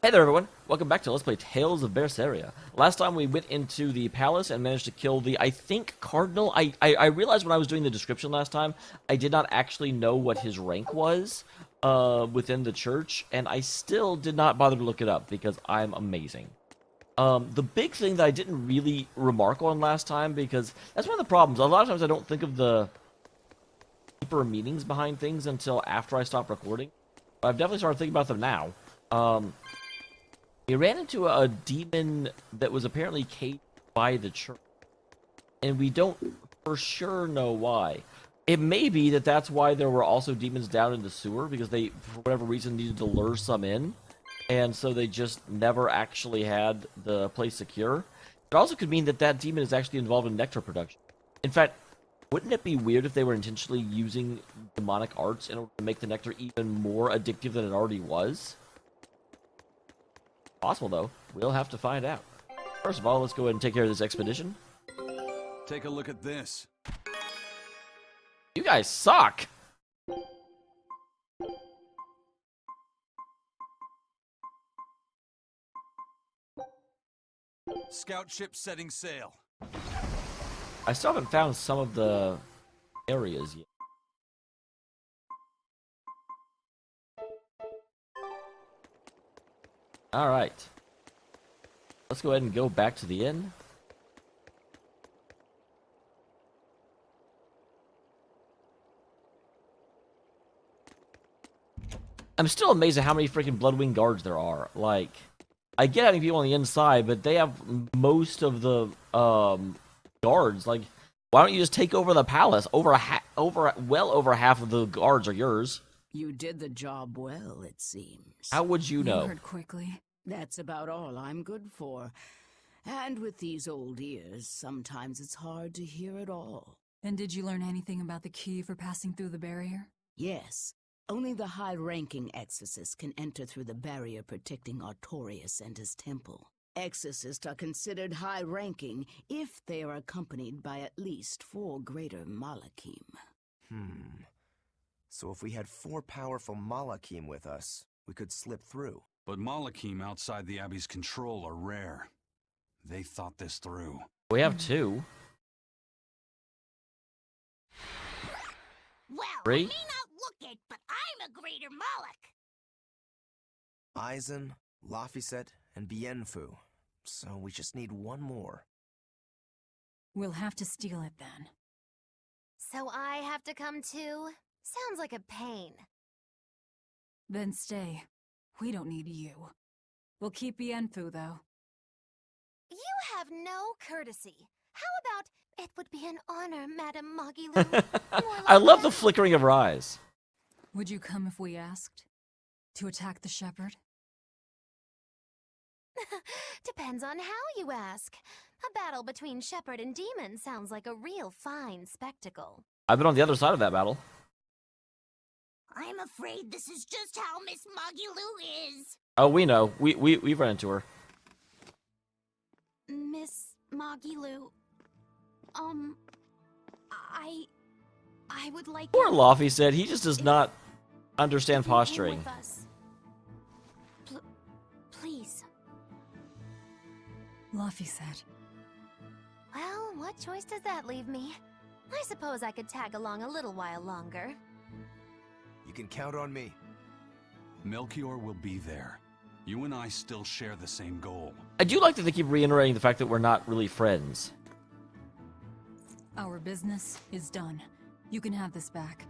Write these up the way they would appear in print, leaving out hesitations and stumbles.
Hey there everyone, welcome back to Let's Play Tales of Berseria. Last time we went into the palace and managed to kill the, I think, Cardinal. I realized when I was doing the description last time, I did not actually know what his rank was within the church, and I still did not bother to look it up because I'm amazing. The big thing that I didn't really remark on last time, because that's one of the problems. A lot of times I don't think of the deeper meanings behind things until after I stop recording. But I've definitely started thinking about them now. We ran into a demon that was apparently caged by the church. And we don't for sure know why. It may be that that's why there were also demons down in the sewer, because they, for whatever reason, needed to lure some in. And so they just never actually had the place secure. It also could mean that that demon is actually involved in nectar production. In fact, wouldn't it be weird if they were intentionally using demonic arts in order to make the nectar even more addictive than it already was? Possible, though. We'll have to find out. First of all, let's go ahead and take care of this expedition. Take a look at this. You guys suck! Scout ship setting sail. I still haven't found some of the areas yet. Alright. Let's go ahead and go back to the inn. I'm still amazed at how many freaking Bloodwing guards there are. Like, I get having people on the inside, but they have most of the guards. Like, why don't you just take over the palace? Well over half of the guards are yours. You did the job well, it seems. How would you know? You heard quickly. That's about all I'm good for. And with these old ears, sometimes it's hard to hear it all. And did you learn anything about the key for passing through the barrier? Yes, only the high-ranking exorcists can enter through the barrier protecting Artorius and his temple. Exorcists are considered high-ranking if they are accompanied by at least 4 greater malakii. So if we had 4 powerful malakii with us, we could slip through. But malakii outside the Abbey's control are rare. They thought this through. We have 2. Well, 3? I may not look it, but I'm a greater Moloch. Eisen, Laphicet, and Bienfu. So we just need 1 more. We'll have to steal it then. So I have to come too? Sounds like a pain. Then stay. We don't need you. We'll keep Bienfu, though. You have no courtesy. How about, it would be an honor, Madame Magilu? I love the flickering of her eyes. Would you come if we asked? To attack the shepherd? Depends on how you ask. A battle between shepherd and demon sounds like a real fine spectacle. I've been on the other side of that battle. I'm afraid this is just how Miss Magilu is. Oh, we know. We've run into her. Miss Magilu, I would like... Poor Laffy said he just does not understand you came posturing. with us. Please. Luffy said. Well, what choice does that leave me? I suppose I could tag along a little while longer. You can count on me. Melchior will be there. You and I still share the same goal. I do like that they keep reiterating the fact that we're not really friends. Our business is done. You can have this back.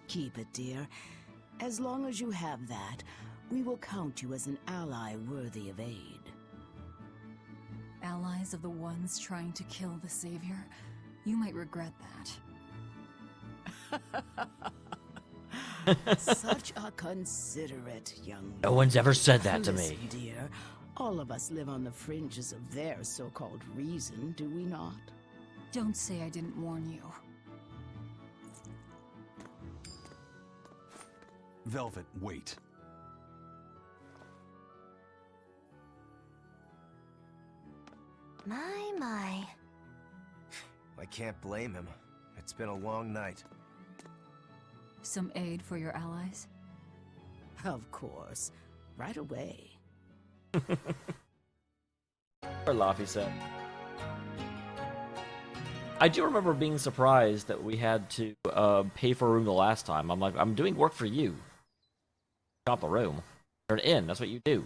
Keep it, dear. As long as you have that, we will count you as an ally worthy of aid. Allies of the ones trying to kill the Savior? You might regret that. Such a considerate young No one's ever said that to Listen, me. dear, all of us live on the fringes of their so-called reason, do we not? Don't say I didn't warn you. Velvet, wait. My. I can't blame him. It's been a long night. Some aid for your allies? Of course. Right away. Or Laffy said. I do remember being surprised that we had to pay for a room the last time. I'm like, I'm doing work for you. Not the room. You're an inn. That's what you do.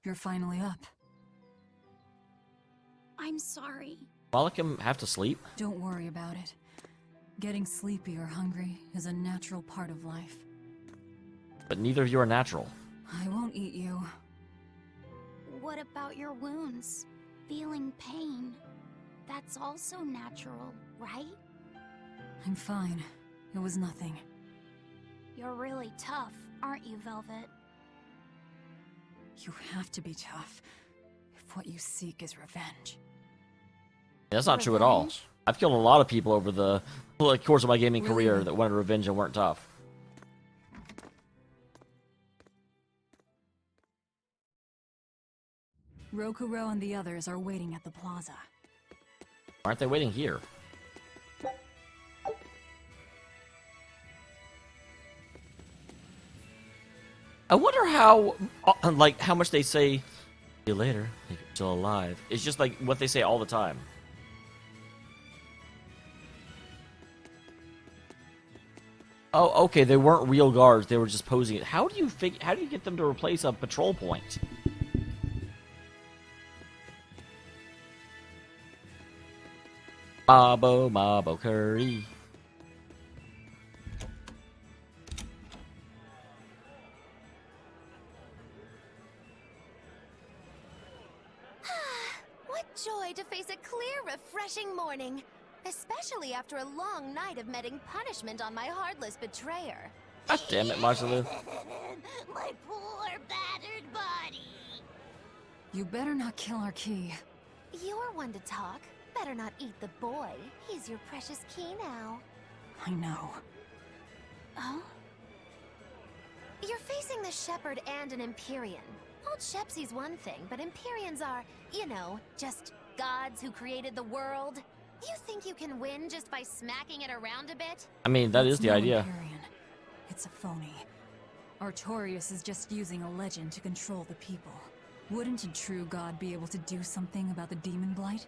You're finally up. I'm sorry. Malakii have to sleep? Don't worry about it. Getting sleepy or hungry is a natural part of life. But neither of you are natural. I won't eat you. What about your wounds? Feeling pain? That's also natural, right? I'm fine. It was nothing. You're really tough, aren't you, Velvet? You have to be tough if what you seek is revenge. That's not true at all. Revenge? I've killed a lot of people over the course of my gaming Really? career that wanted revenge and weren't tough. Rokuro and the others are waiting at the plaza. Aren't they waiting here? I wonder how, like, how much they say, see you later, if you're still alive. It's just like what they say all the time. Oh, okay, they weren't real guards, they were just posing it. How do you get them to replace a patrol point? Mabo curry. What joy to face a clear, refreshing morning. Especially after a long night of meting punishment on my heartless betrayer. God damn it, Marcelu. My poor, battered body. You better not kill our key. You're one to talk. Better not eat the boy. He's your precious key now. I know. Huh? You're facing the Shepherd and an Empyrean. Old Shepsy's one thing, but Empyreans are, you know, just gods who created the world. You think you can win just by smacking it around a bit? I mean, that is It's the no idea. Empyrean. It's a phony. Artorius is just using a legend to control the people. Wouldn't a true god be able to do something about the demon blight?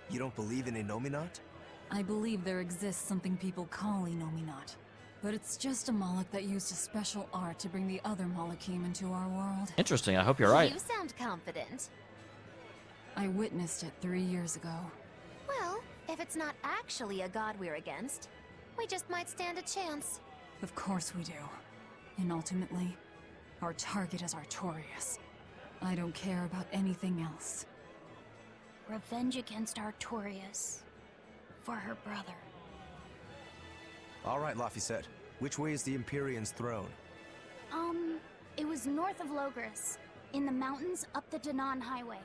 You don't believe in Innominat? I believe there exists something people call Innominat. But it's just a Moloch that used a special art to bring the other malakii into our world. Interesting, I hope you're right. You sound confident. I witnessed it 3 years ago. Well, if it's not actually a god we're against, we just might stand a chance. Of course we do. And ultimately, our target is Artorius. I don't care about anything else. Revenge against Artorius. For her brother. All right, Laphicet. Which way is the Empyrean's throne? It was north of Logris. In the mountains up the Danan Highway.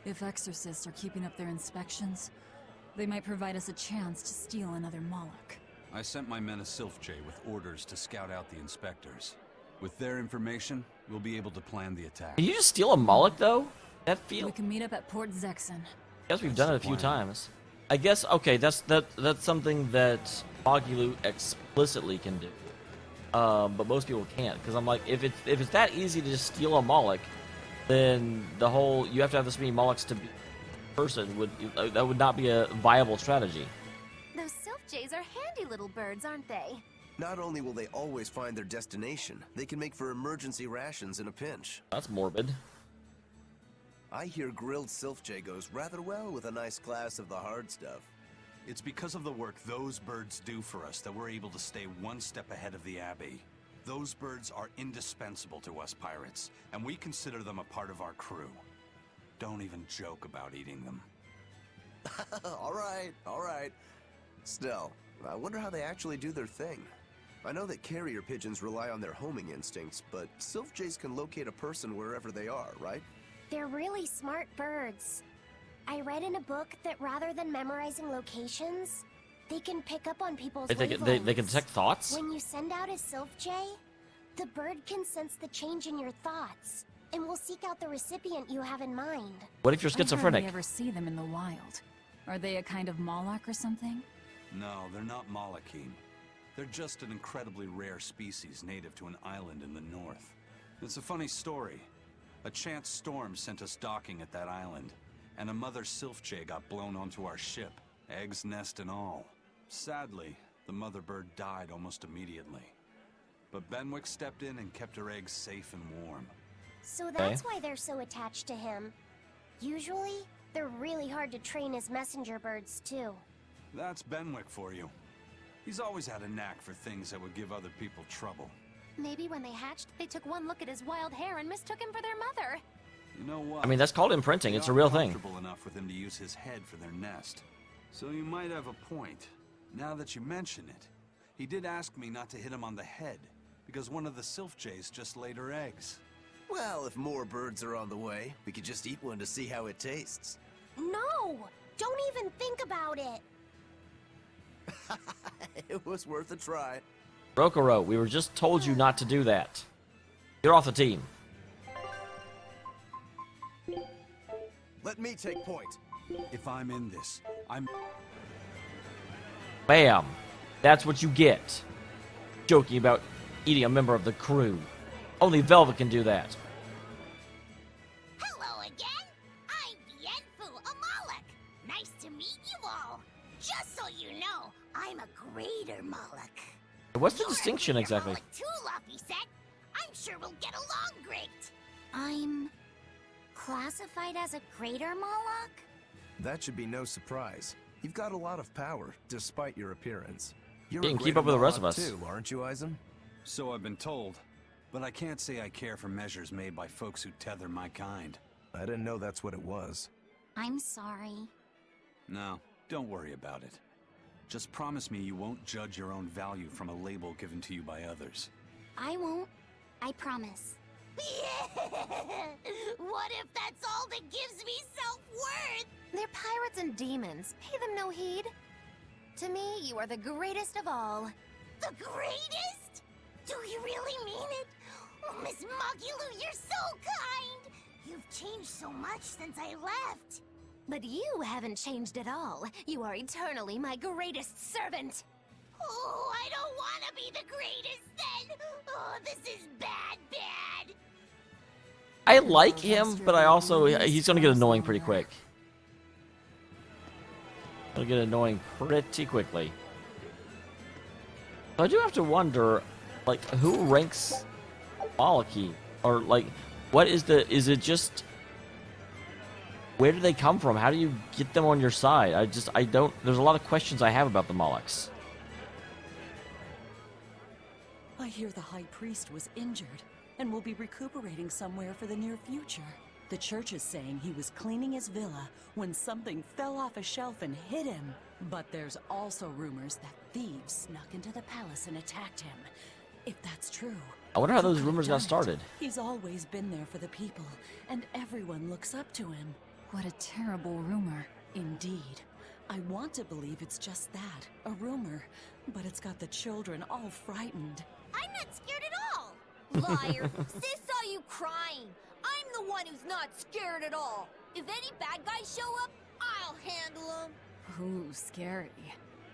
If exorcists are keeping up their inspections, they might provide us a chance to steal another Moloch. I sent my men to Sylph with orders to scout out the inspectors. With their information, we'll be able to plan the attack. Can you just steal a Moloch, though? That We feels... can meet up at Port Zekson. I guess we've done it a few That's the plan. times. I guess, okay, that's something that Magilu explicitly can do. But most people can't, because I'm like, if it's that easy to just steal a Moloch, then the whole, you have to have this many Molochs to be a person, that would not be a viable strategy. Those Sylph Jays are handy little birds, aren't they? Not only will they always find their destination, they can make for emergency rations in a pinch. That's morbid. I hear grilled Sylph goes rather well with a nice glass of the hard stuff. It's because of the work those birds do for us that we're able to stay one step ahead of the Abbey. Those birds are indispensable to us pirates, and we consider them a part of our crew. Don't even joke about eating them. All right. Still, I wonder how they actually do their thing. I know that carrier pigeons rely on their homing instincts, but Sylph Jays can locate a person wherever they are, right? They're really smart birds. I read in a book that rather than memorizing locations, they can pick up on people's They can wavelengths. detect thoughts? When you send out a Sylph Jay, the bird can sense the change in your thoughts, and will seek out the recipient you have in mind. What if you're I hardly schizophrenic? ever see them in the wild. Are they a kind of malak or something? No, they're not malakii. They're just an incredibly rare species native to an island in the north. It's a funny story. A chance storm sent us docking at that island, and a mother Sylph got blown onto our ship, eggs, nest, and all. Sadly, the mother bird died almost immediately. But Benwick stepped in and kept her eggs safe and warm. So that's why they're so attached to him. Usually, they're really hard to train as messenger birds, too. That's Benwick for you. He's always had a knack for things that would give other people trouble. Maybe when they hatched, they took one look at his wild hair and mistook him for their mother. You know what? I mean, that's called imprinting. It's a real thing. Comfortable enough with him to use his head for their nest. So you might have a point. Now that you mention it, he did ask me not to hit him on the head, because one of the Sylph just laid her eggs. Well, if more birds are on the way, we could just eat one to see how it tastes. No! Don't even think about it! It was worth a try. Rokoro, we were just told you not to do that. You're off the team. Let me take point. If I'm in this, I'm... Bam. That's what you get. Joking about eating a member of the crew. Only Velvet can do that. Hello again! I'm Bienfu, a Moloch. Nice to meet you all. Just so you know, I'm a greater Moloch. What's the distinction You're a exactly? Moloch too, Luffy said. I'm sure we'll get along great. I'm classified as a greater Moloch? That should be no surprise. You've got a lot of power, despite your appearance. You're You a can keep greater up with the rest of Moloch us. too, aren't you, Eisen? So I've been told. But I can't say I care for measures made by folks who tether my kind. I didn't know that's what it was. I'm sorry. No, don't worry about it. Just promise me you won't judge your own value from a label given to you by others. I won't. I promise. What if that's all that gives me self-worth? They're pirates and demons. Pay them no heed. To me, you are the greatest of all. The greatest? Do you really mean it? Oh, Miss Magulu, you're so kind! You've changed so much since I left. But you haven't changed at all. You are eternally my greatest servant. Oh, I don't want to be the greatest then! Oh, this is bad, bad! I like him, but I also... he's gonna get annoying pretty quick. Gonna get annoying pretty quickly. I do have to wonder, like, who ranks malakii? Or, like, what is the... is it just... where do they come from? How do you get them on your side? I don't... there's a lot of questions I have about the Molochs. I hear the High Priest was injured and will be recuperating somewhere for the near future. The church is saying he was cleaning his villa when something fell off a shelf and hit him. But there's also rumors that thieves snuck into the palace and attacked him. If that's true... I wonder how he those could have rumors done got started. it. He's always been there for the people, and everyone looks up to him. What a terrible rumor. Indeed. I want to believe it's just that, a rumor, but it's got the children all frightened. I'm not scared at all! Liar! Sis saw you crying! I'm the one who's not scared at all! If any bad guys show up, I'll handle them! Ooh, scary.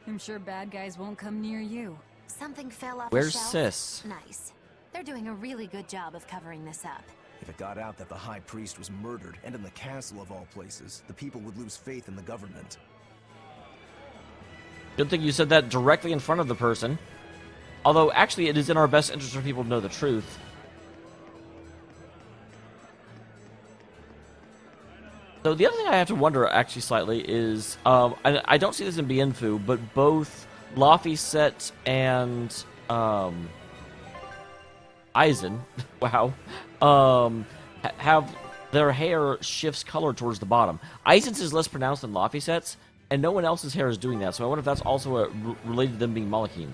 I'm sure bad guys won't come near you. Something fell off Where's a shelf. Sis? Nice. They're doing a really good job of covering this up. If it got out that the High Priest was murdered, and in the castle of all places, the people would lose faith in the government. Good thing you said that directly in front of the person. Although, actually, it is in our best interest for people to know the truth. So the other thing I have to wonder, actually, slightly, is... I don't see this in Bienfu, but both Laphicet and... Eisen, wow, have their hair shifts color towards the bottom. Eisen's is less pronounced than Laphicet's, and no one else's hair is doing that, so I wonder if that's also related to them being malakii.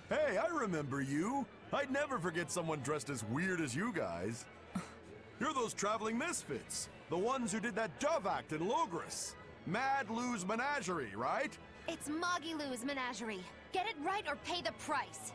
Hey, I remember you. I'd never forget someone dressed as weird as you guys. You're those traveling misfits. The ones who did that dove act in Logris. Mad Lou's Menagerie, right? It's Magilou's Menagerie. Get it right or pay the price.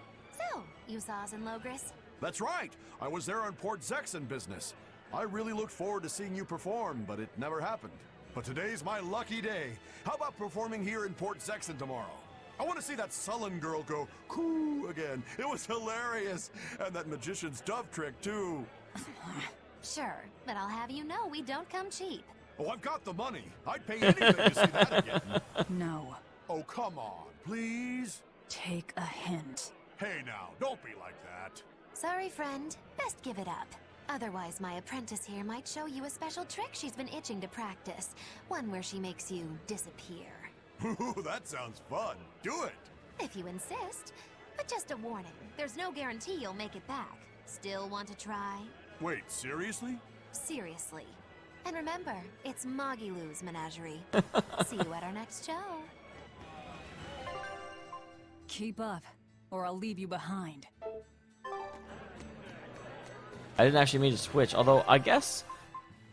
So, you saw us in Logris? That's right. I was there on Port Zekson business. I really looked forward to seeing you perform, but it never happened. But today's my lucky day. How about performing here in Port Zekson tomorrow? I want to see that sullen girl go coo again. It was hilarious. And that magician's dove trick, too. Sure, but I'll have you know we don't come cheap. Oh, I've got the money. I'd pay anything to see that again. No. Oh, come on, please. Take a hint. Hey now, don't be like that. Sorry, friend. Best give it up. Otherwise, my apprentice here might show you a special trick she's been itching to practice. One where she makes you disappear. Ooh, that sounds fun. Do it. If you insist. But just a warning, there's no guarantee you'll make it back. Still want to try? Wait, seriously? Seriously. And remember, it's Magilou's menagerie. See you at our next show. Keep up, or I'll leave you behind. I didn't actually mean to switch, although I guess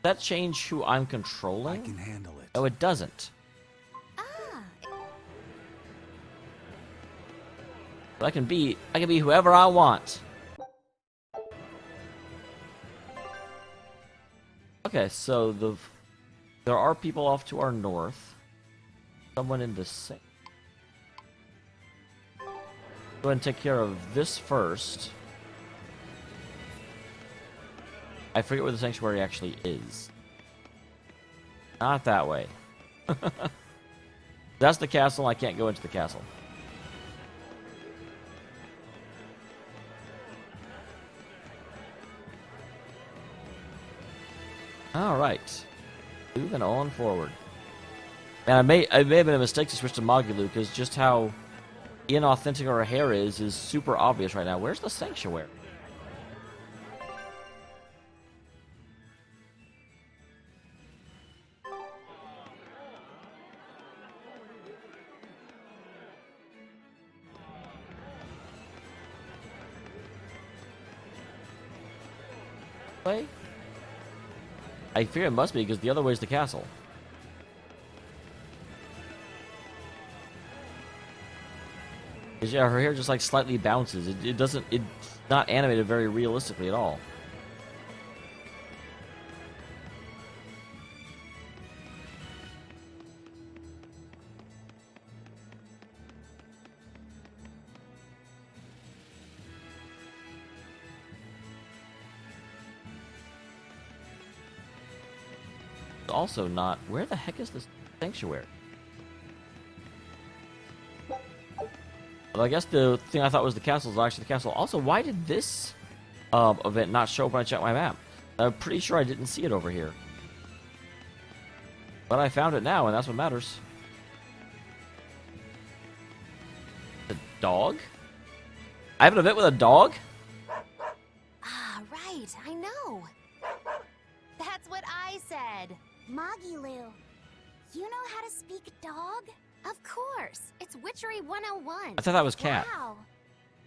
that changed who I'm controlling? I can handle it. Oh, it doesn't. Ah, But I can be whoever I want. Okay, so there are people off to our north. Someone in the same. Go ahead and take care of this first. I forget where the sanctuary actually is. Not that way. That's the castle. I can't go into the castle. Alright. Moving on forward. And I may have been a mistake to switch to Magilou, because just how inauthentic our hair is super obvious right now. Where's the sanctuary? Way? I fear it must be, because the other way is the castle. Because yeah, her hair just like slightly bounces. It's not animated very realistically at all. Also not. Where the heck is this sanctuary? Well, I guess the thing I thought was the castle is actually the castle. Also, why did this event not show up when I checked my map? I'm pretty sure I didn't see it over here. But I found it now, and that's what matters. The dog? I have an event with a dog? Ah, right, I know. That's what I said. Magilou, you know how to speak dog? Of course. It's Witchery 101. I thought that was cat. Wow.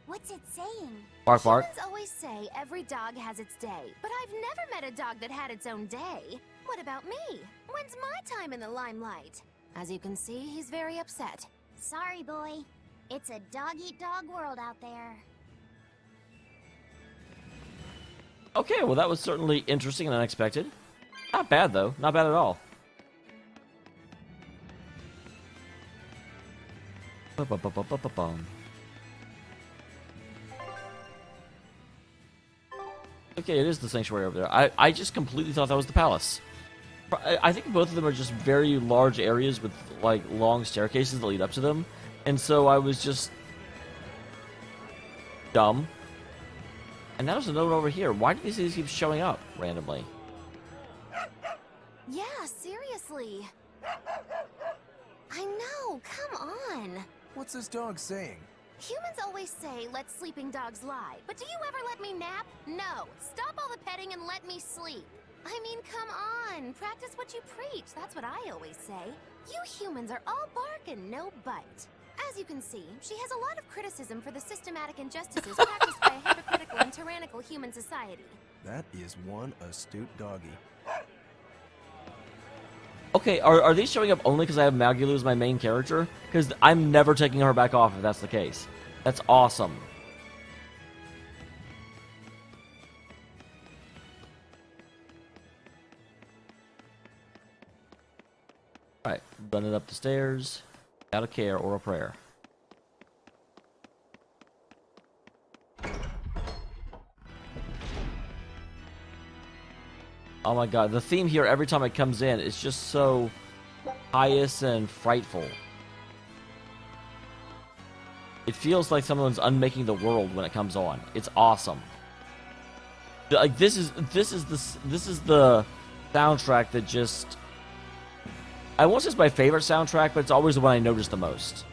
What's it saying? Bark, bark. Humans always say every dog has its day, but I've never met a dog that had its own day. What about me? When's my time in the limelight? As you can see, he's very upset. Sorry, boy. It's a dog-eat-dog world out there. Okay, well that was certainly interesting and unexpected. Not bad, though. Not bad at all. Ba-ba-ba-ba-ba-bum. Okay, it is the sanctuary over there. I just completely thought that was the palace. I think both of them are just very large areas with, like, long staircases that lead up to them. And so I was just dumb. And now there's another one over here. Why do these things keep showing up randomly? Yeah, seriously. I know, come on. What's this dog saying? Humans always say, let sleeping dogs lie. But do you ever let me nap? No. Stop all the petting and let me sleep. I mean, come on. Practice what you preach. That's what I always say. You humans are all bark and no bite. As you can see, she has a lot of criticism for the systematic injustices practiced by a hypocritical and tyrannical human society. That is one astute doggy. Okay, are these showing up only because I have Magilou as my main character? Because I'm never taking her back off if that's the case. That's awesome. Alright, running up the stairs. Without a care or a prayer. Oh my god, the theme here every time it comes in is just so pious and frightful. It feels like someone's unmaking the world when it comes on. It's awesome. Like this is the soundtrack that just, I won't say it's my favorite soundtrack, but it's always the one I notice the most.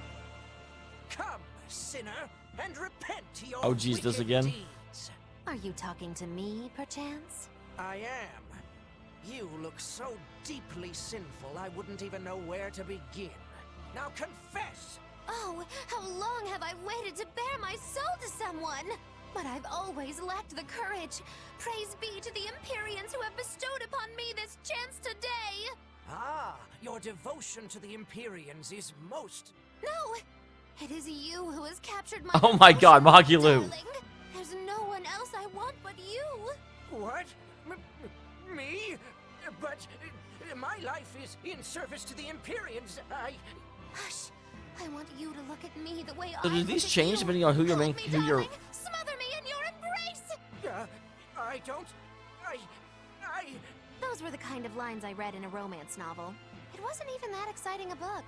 Come, sinner, and repent your Oh geez, this again? deeds. Are you talking to me, perchance? I am. You look so deeply sinful, I wouldn't even know where to begin. Now confess! Oh, how long have I waited to bare my soul to someone? But I've always lacked the courage. Praise be to the Empyreans who have bestowed upon me this chance today. Ah, your devotion to the Empyreans is most... No, it is you who has captured my Oh my god, devotion, Magilou. darling. There's no one else I want but you. What? Me? But my life is in service to the Empyreans. Hush. I want you to look at me the way So I do look these at change you. depending on who your main, Hold me, who your... darling. Smother me in your embrace. I don't... Those were the kind of lines I read in a romance novel. It wasn't even that exciting a book.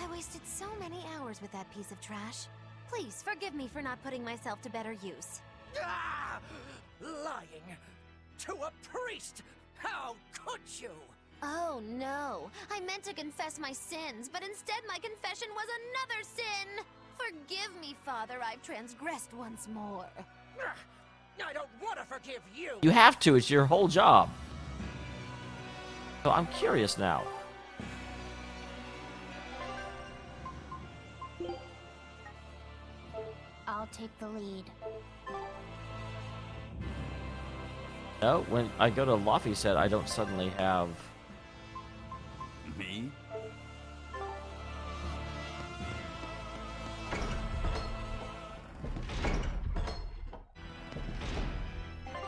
I wasted so many hours with that piece of trash. Please forgive me for not putting myself to better use. Ah! Lying to a priest! How could you? Oh no, I meant to confess my sins, but instead my confession was another sin. Forgive me, Father, I've transgressed once more. I don't want to forgive you. You have to, it's your whole job. So I'm curious now. I'll take the lead. No, when I go to Luffy set, I don't suddenly have... Me?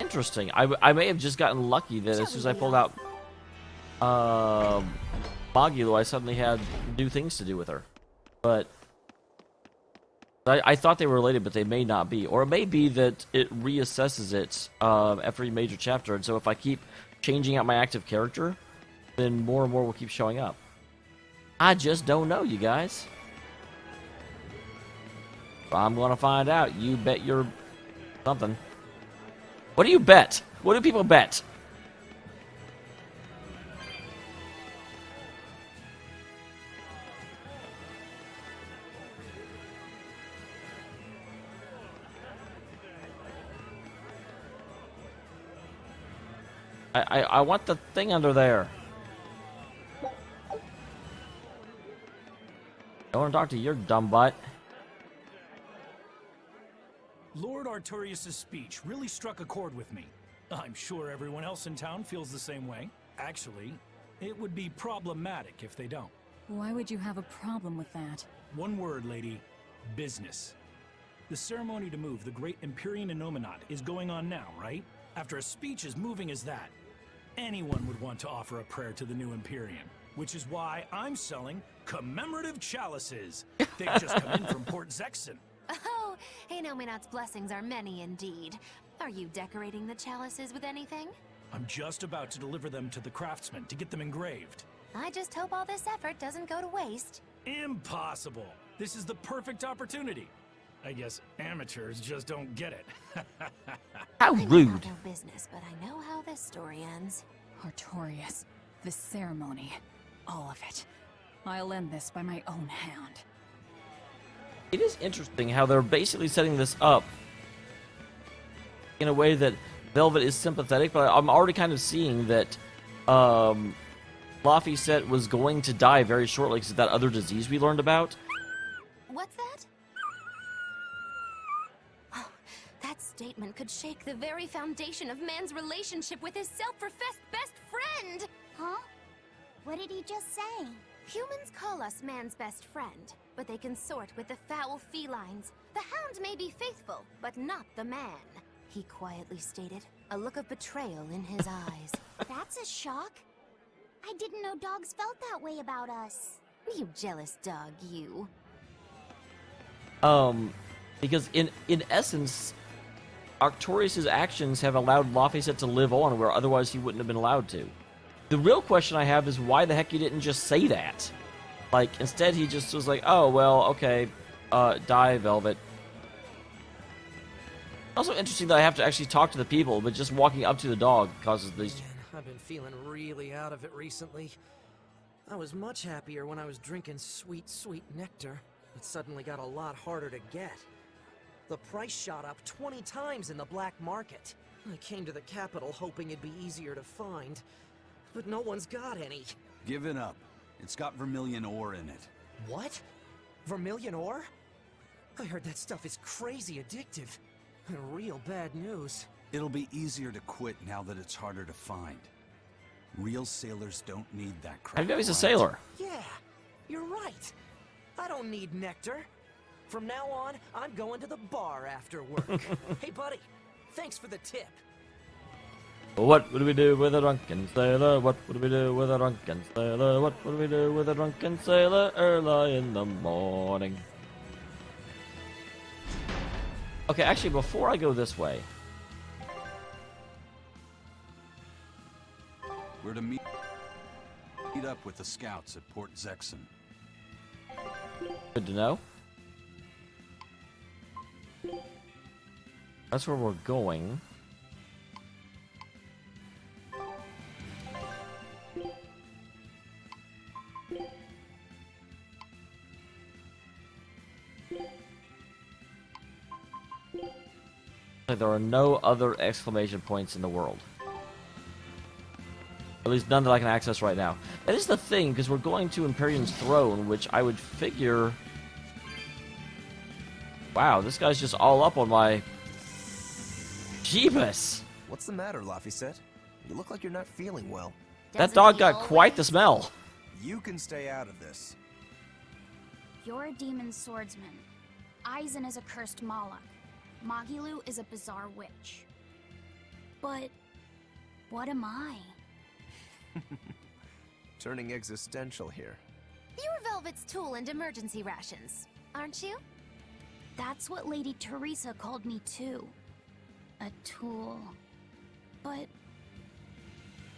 Interesting. I may have just gotten lucky that as soon as I pulled out Magilou, I suddenly had new things to do with her. But I thought they were related, but they may not be. Or it may be that it reassesses it every major chapter, and so if I keep changing out my active character, then more and more will keep showing up. I just don't know, you guys. I'm gonna find out. You bet your something. What do you bet? What do people bet? I want the thing under there. I want to talk to your dumb butt. Lord Artorias' speech really struck a chord with me. I'm sure everyone else in town feels the same way. Actually, it would be problematic if they don't. Why would you have a problem with that? One word, lady. Business. The ceremony to move the great Empyrean Innominat is going on now, right? After a speech as moving as that, anyone would want to offer a prayer to the new Empyrean, which is why I'm selling commemorative chalices. They've just come in from Port Zekson. Oh, Innominat's blessings are many indeed. Are you decorating the chalices with anything? I'm just about to deliver them to the craftsman to get them engraved. I just hope all this effort doesn't go to waste. Impossible! This is the perfect opportunity. I guess amateurs just don't get it. How I rude. know no business, but I know how this story ends. Artorias, the ceremony, all of it. I'll end this by my own hand. It is interesting how they're basically setting this up in a way that Velvet is sympathetic, but I'm already kind of seeing that Laphicet was going to die very shortly because of that other disease we learned about. What's that? Oh, that statement could shake the very foundation of man's relationship with his self-professed best friend! Huh? What did he just say? Humans call us man's best friend, but they consort with the foul felines. The hound may be faithful, but not the man, he quietly stated, a look of betrayal in his eyes. That's a shock. I didn't know dogs felt that way about us. You jealous dog, you. Because in essence, Arcturus' actions have allowed Laphicet to live on where otherwise he wouldn't have been allowed to. The real question I have is why the heck he didn't just say that? Like, instead he just was like, oh, well, okay, die, Velvet. Also interesting that I have to actually talk to the people, but just walking up to the dog causes these... Man, I've been feeling really out of it recently. I was much happier when I was drinking sweet, sweet nectar. It suddenly got a lot harder to get. The price shot up 20 times in the black market. I came to the capital hoping it'd be easier to find, but no one's got any. Give it up. It's got vermilion ore in it. What? Vermilion ore? I heard that stuff is crazy addictive. Real bad news. It'll be easier to quit now that it's harder to find. Real sailors don't need that crap. I know he's a sailor. Yeah, you're right. I don't need nectar. From now on, I'm going to the bar after work. Hey, buddy, thanks for the tip. What would we do with a drunken sailor? What would we do with a drunken sailor? What would we do with a drunken sailor early in the morning? Okay, actually, before I go this way... We're to meet up with the scouts at Port Zekson. Good to know. That's where we're going. There are no other exclamation points in the world. At least none that I can access right now. That is the thing, because we're going to Empyrean's throne, which I would figure... Wow, this guy's just all up on my... Jeebus! What's the matter, Laphicet? You look like you're not feeling well. That dog got quite the smell. You can stay out of this. You're a demon swordsman. Aizen is a cursed malak. Magilu is a bizarre witch. But what am I? Turning existential here. You're Velvet's tool and emergency rations, aren't you? That's what Lady Teresa called me too. A tool. But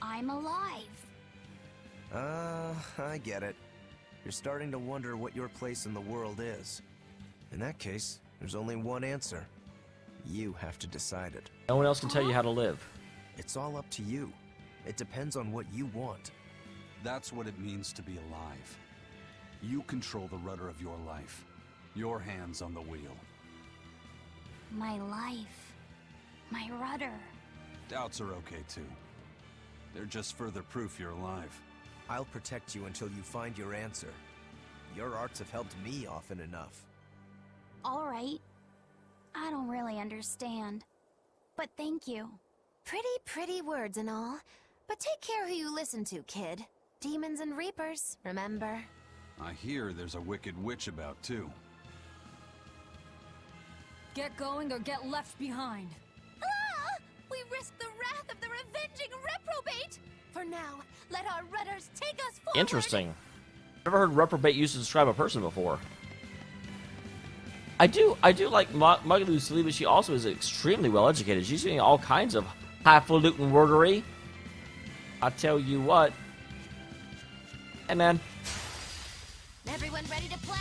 I'm alive. I get it. You're starting to wonder what your place in the world is. In that case, there's only one answer. You have to decide it. No one else can tell you how to live. It's all up to you. It depends on what you want. That's what it means to be alive. You control the rudder of your life. Your hands on the wheel. My life. My rudder. Doubts are okay too. They're just further proof you're alive. I'll protect you until you find your answer. Your arts have helped me often enough. All right. I don't really understand. But thank you. Pretty words and all. But take care who you listen to, kid. Demons and reapers, remember? I hear there's a wicked witch about too. Get going or get left behind. Ah! We risk the wrath of the revenging reprobate! For now, let our rudders take us forward! Interesting. Never heard reprobate used to describe a person before. I do like Magalu Celie, but she also is extremely well educated. She's doing all kinds of highfalutin wordery. I tell you what. Hey, man. Everyone ready to play?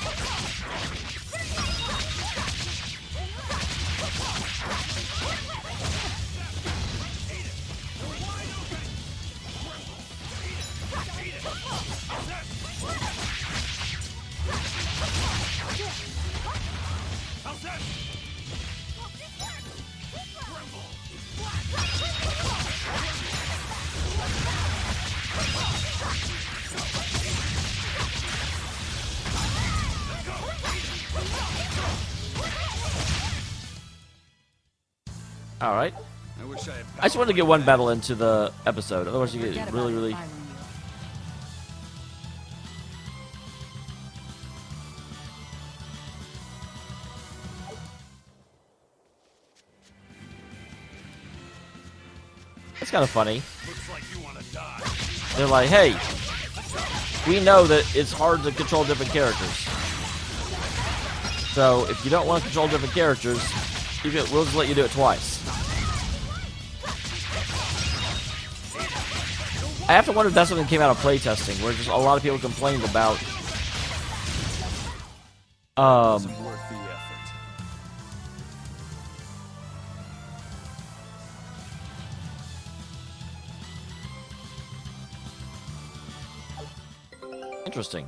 All right. I wish I had. I just wanted to get one battle into the episode. Otherwise, you get really. It's kind of funny. Looks like you want to die. They're like, hey, we know that it's hard to control different characters. So, if you don't want to control different characters, we'll just let you do it twice. I have to wonder if that's something that came out of playtesting, where just a lot of people complained about Wasn't worth the effort. Interesting.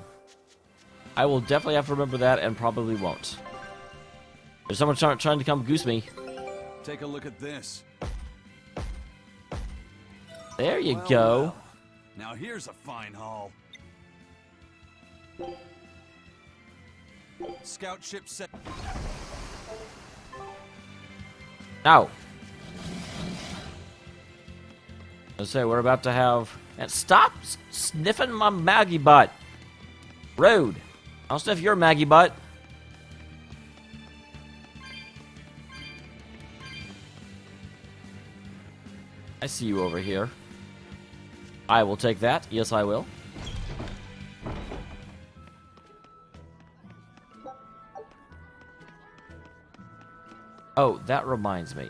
I will definitely have to remember that, and probably won't. There's someone trying to come goose me. Take a look at this. There you go. Well. Now here's a fine haul. Scout ship set. Now. Let's say we're about to have. And stop sniffing my Maggie butt. Rude. I'll sniff your Maggie butt. I see you over here. I will take that. Yes, I will. Oh, that reminds me.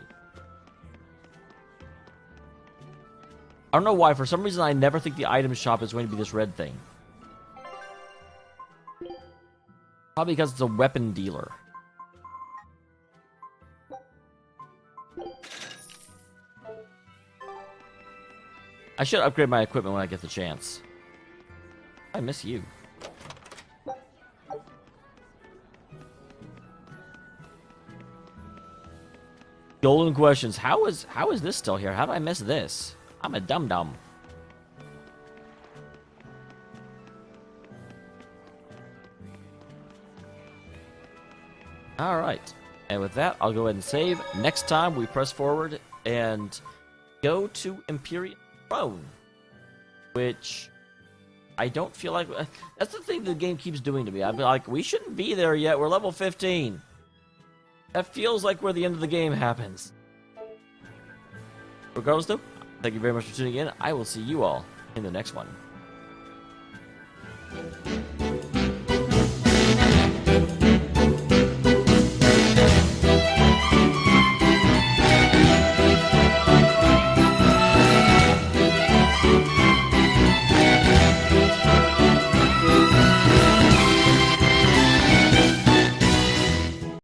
I don't know why. For some reason, I never think the item shop is going to be this red thing. Probably because it's a weapon dealer. I should upgrade my equipment when I get the chance. I miss you. Golden questions. How is this still here? How did I miss this? I'm a dum-dum. Alright. And with that, I'll go ahead and save. Next time, we press forward and go to Imperial Throne. Which I don't feel like... That's the thing the game keeps doing to me. I'd be like, we shouldn't be there yet. We're level 15. That feels like where the end of the game happens. Regardless, though, thank you very much for tuning in. I will see you all in the next one.